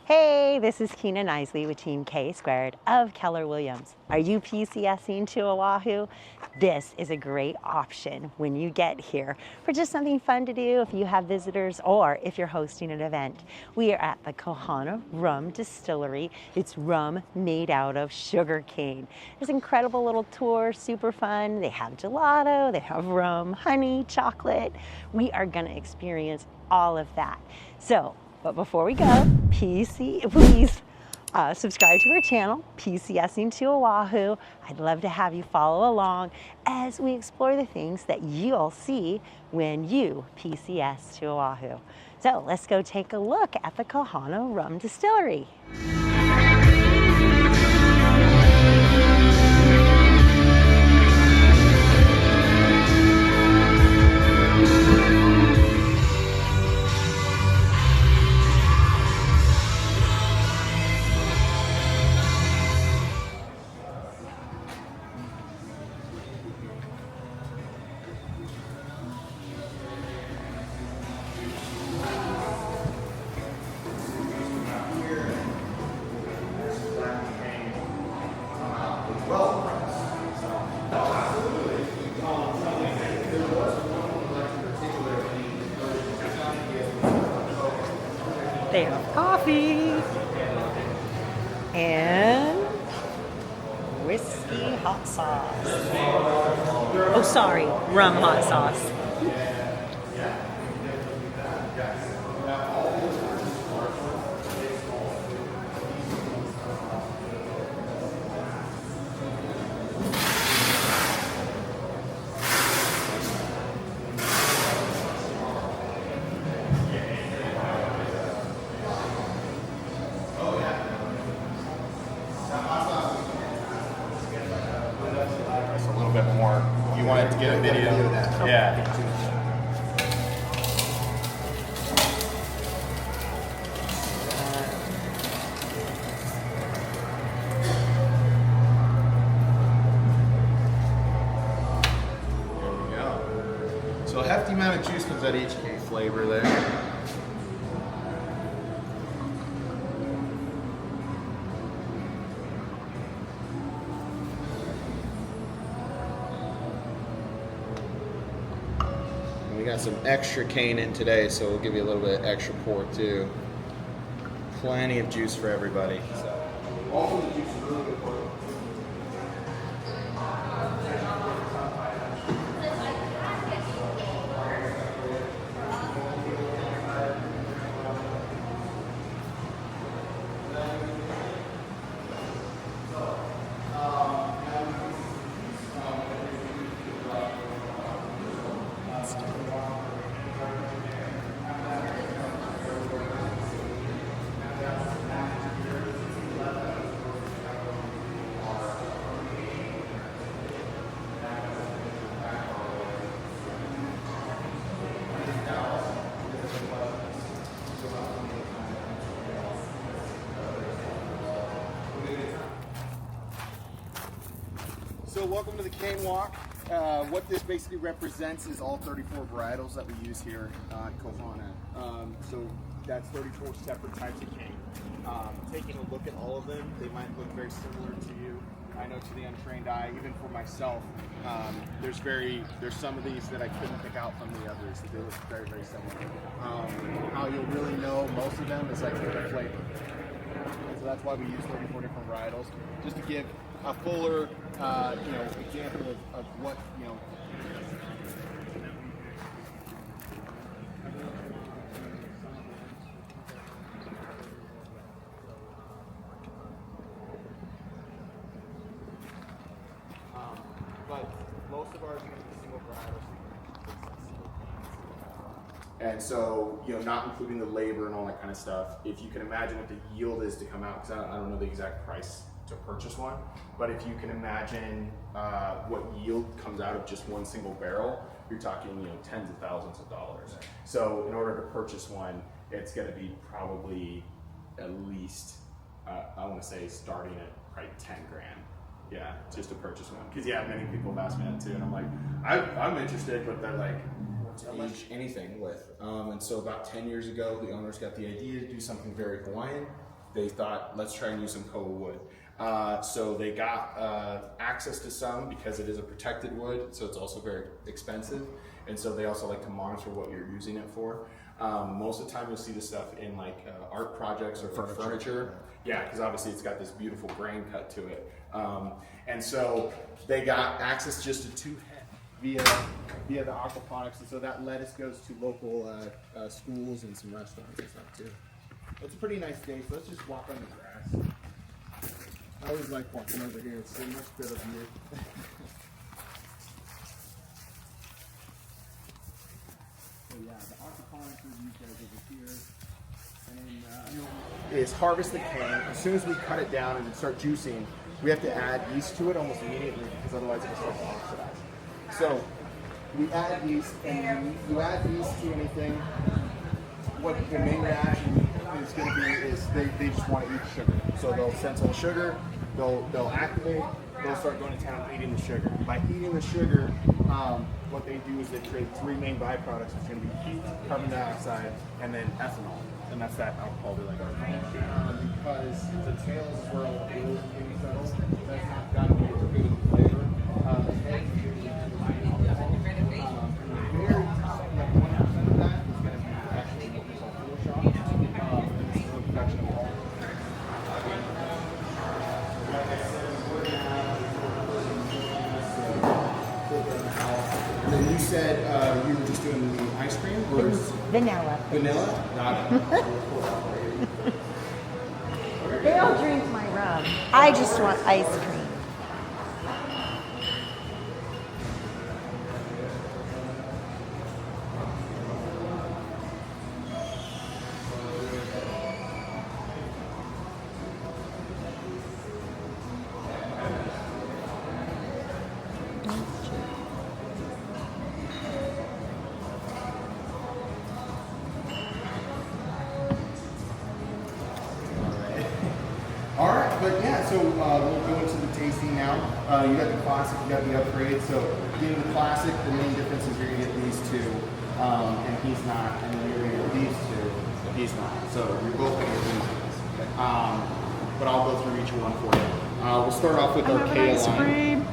Hey, this is Keena Knisley with Team K Squared of Keller Williams. Are you PCSing to Oahu? This is a great option when you get here for just something fun to do if you have visitors or if you're hosting an event. We are at the Kohana Rum Distillery. It's rum made out of sugar cane. It's an incredible little tour, super fun. They have gelato, they have rum, honey, chocolate. We are going to experience all of that. But before we go, please subscribe to our channel, PCSing to Oahu. I'd love to have you follow along as we explore the things that you'll see when you PCS to Oahu. So let's go take a look at the Kohana Rum Distillery. They have coffee and whiskey hot sauce. Oh, sorry, rum hot sauce. You wanted to get a video of that. Yeah. There we go. So a hefty amount of juice comes out of each flavor there. We got some extra cane in today, so we'll give you a little bit extra pour too. Plenty of juice for everybody. So. All of the juice is really good for you. So welcome to the Cane Walk. What this basically represents is all 34 varietals that we use here at Kohana. So that's 34 separate types of cane. Taking a look at all of them, they might look very similar to you. I know to the untrained eye, even for myself, there's some of these that I couldn't pick out from the others. They look very, very similar. How you'll really know most of them is like the flavor. So that's why we use 34 different varietals, just to give a fuller, example of what, but most of ours are going to be single varietals. And so, not including the labor and all that kind of stuff, if you can imagine what the yield is to come out, because I don't know the exact price to purchase one, but if you can imagine what yield comes out of just one single barrel, you're talking tens of thousands of dollars. So in order to purchase one, it's going to be probably at least I want to say starting at probably 10 grand. Yeah, just to purchase one. Because many people have asked me that too, and I'm like, I'm interested, but they're like, to age anything with. And so about 10 years ago, the owners got the idea to do something very Hawaiian. they thought, let's try and use some koa wood. So they got access to some because it is a protected wood, so it's also very expensive. And so they also like to monitor what you're using it for. Most of the time you'll see this stuff in like art projects or for furniture. Yeah, because obviously it's got this beautiful grain cut to it. And so they got access just to 2 head via the aquaponics. And so that lettuce goes to local schools and some restaurants and stuff too. It's a pretty nice day, so let's just walk on the grass. I always like walking over here. It's so much better view. So yeah, the aquaponics is used over here. And is harvest the cane. As soon as we cut it down and start juicing, we have to add yeast to it almost immediately because otherwise it will start to oxidize. So we add yeast, and when you add yeast to anything, what the main reaction is going to be is they just want to eat sugar. So they'll sense all the sugar, they'll activate, they'll start going to town eating the sugar. By eating the sugar, what they do is they create 3 main byproducts. It's going to be heat, carbon dioxide, and then ethanol. And that's that alcohol we like. Because the tail is where all the oils can settle. That's not got to be a good flavor. The head is usually alcohol. Very top, like 1% of that is going to be actually what we call fuel shock. This is a production of all. Like I said, we're going to have and then you said you were just doing the ice cream? Or Vanilla. Vanilla? Not They'll drink my rum. I just want ice cream. But yeah, so we'll go into the tasting now. You got the classic, you got the upgrade. So getting the classic, the main difference is you're gonna get these 2, and he's not, and then you're gonna get these 2, he's not. So you're both gonna get these. But I'll go through each one for you. We'll start off with our Kea line.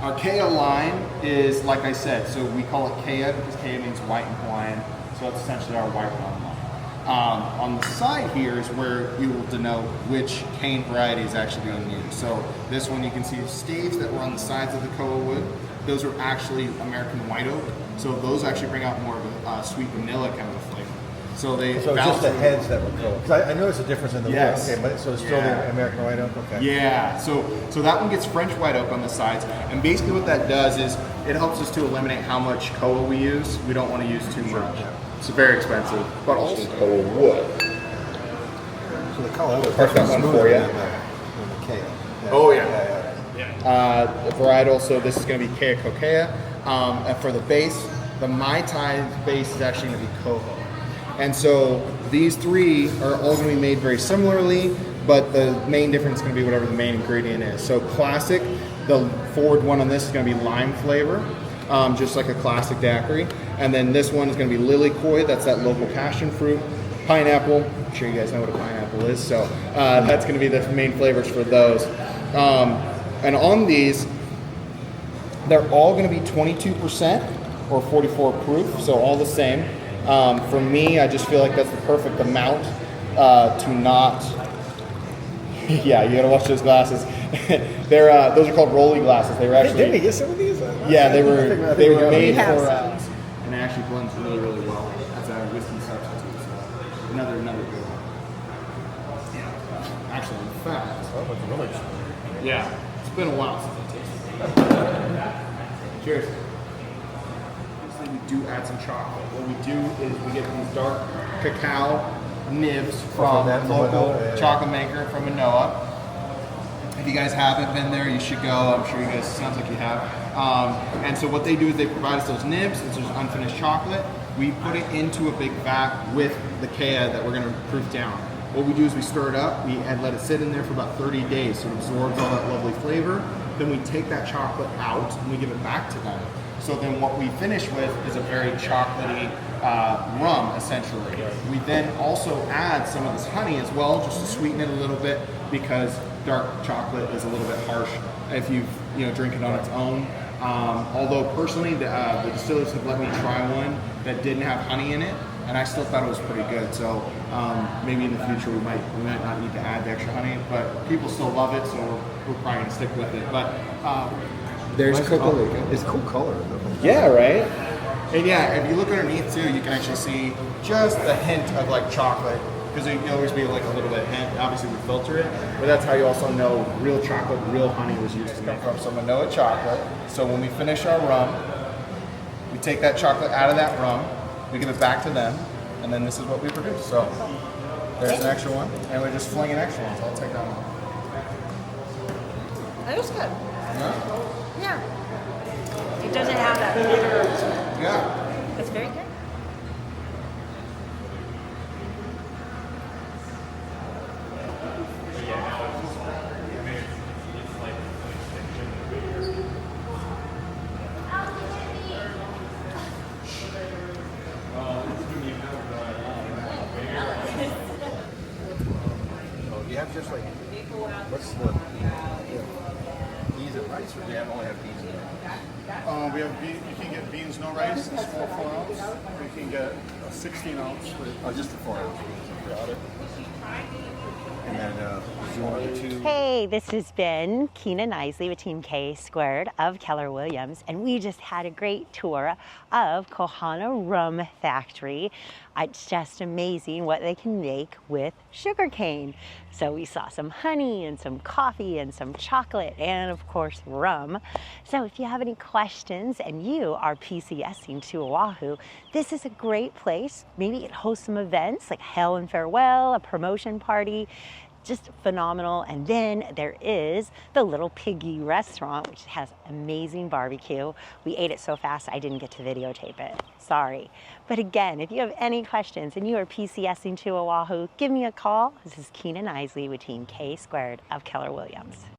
Our Kea line is, like I said, so we call it Kea because Kea means white in Hawaiian. So that's essentially our white rum line. On the side here is where you will denote which cane variety is actually being used. So this one you can see staves that were on the sides of the koa wood. Those are actually American white oak. So those actually bring out more of a sweet vanilla kind of a flavor. So just the heads that were koa. Because I noticed a difference in the wood. Okay, but so it's still the American white oak. Okay. Yeah. So that one gets French white oak on the sides, and basically what that does is it helps us to eliminate how much koa we use. We don't want to use too much. It's very expensive, but also koa wood. So the koa wood is one for you. than the Kea. Yeah. Oh yeah. Varietal. So this is going to be Kea Kokea. And for the base, the Mai Tai base is actually going to be Koho. And so these 3 are all going to be made very similarly, but the main difference is going to be whatever the main ingredient is. So classic, the forward one on this is going to be lime flavor, just like a classic daiquiri. And then this one is going to be lily koi, that's that local passion fruit. Pineapple, I'm sure you guys know what a pineapple is, so that's going to be the main flavors for those. And on these, they're all going to be 22% or 44 proof, so all the same. For me, I just feel like that's the perfect amount to not. Yeah, you gotta watch those glasses. Those are called rolly glasses. They were actually. Didn't we get some of these? Yeah, they were made for. And it actually blends really, really well. That's a whiskey substitute. So another good one. Yeah. Actually, in fact. Yeah, it's been a while since I tasted it. Cheers. We do add some chocolate. What we do is we get these dark cacao nibs from a local chocolate maker from Manoa. If you guys haven't been there, you should go. I'm sure you guys, sounds like you have. And so what they do is they provide us those nibs. It's just unfinished chocolate. We put it into a big vat with the Kea that we're going to proof down. What we do is we stir it up, and let it sit in there for about 30 days so it absorbs all that lovely flavor. Then we take that chocolate out and we give it back to them. So then what we finish with is a very chocolatey rum, essentially. We then also add some of this honey as well, just to sweeten it a little bit, because dark chocolate is a little bit harsh if you drink it on its own. Although personally, the distillers have let me try one that didn't have honey in it, and I still thought it was pretty good. So maybe in the future we might not need to add the extra honey, but people still love it, so we're probably gonna stick with it. But there's Coca. It's cool color. Yeah, right. And yeah, if you look underneath too, you can actually see just a hint of like chocolate, because you always be like a little bit hint. Obviously we filter it, but that's how you also know real chocolate, real honey was used to come from. So Manoa chocolate. So when we finish our rum, we take that chocolate out of that rum, we give it back to them, and then this is what we produce. So there's an extra one, and we're just flinging extra ones. I'll take that one. That was good. Yeah. Yeah. It doesn't have that bitter. Yeah. It's very good. You have just like, what's the beans and rice, or do you only have beans and rice? We have you can get beans no rice, it's 4 ounce. You can get a 16 ounce. Oh, just the 4 ounce beans. Got it. And then, do you want the two? Hey, this has been Keenan Isley with Team K Squared of Keller Williams, and we just had a great tour of Kohana Rum Factory. It's just amazing what they can make with sugarcane. So we saw some honey and some coffee and some chocolate and of course rum. So if you have any questions and you are PCSing to Oahu, this is a great place. Maybe it hosts some events like Hail and Farewell, a promotion party. Just phenomenal. And then there is the Little Piggy restaurant, which has amazing barbecue. We ate it so fast I didn't get to videotape it. Sorry. But again, if you have any questions and you are PCSing to Oahu, give me a call. This is Keenan Isley with Team K Squared of Keller Williams.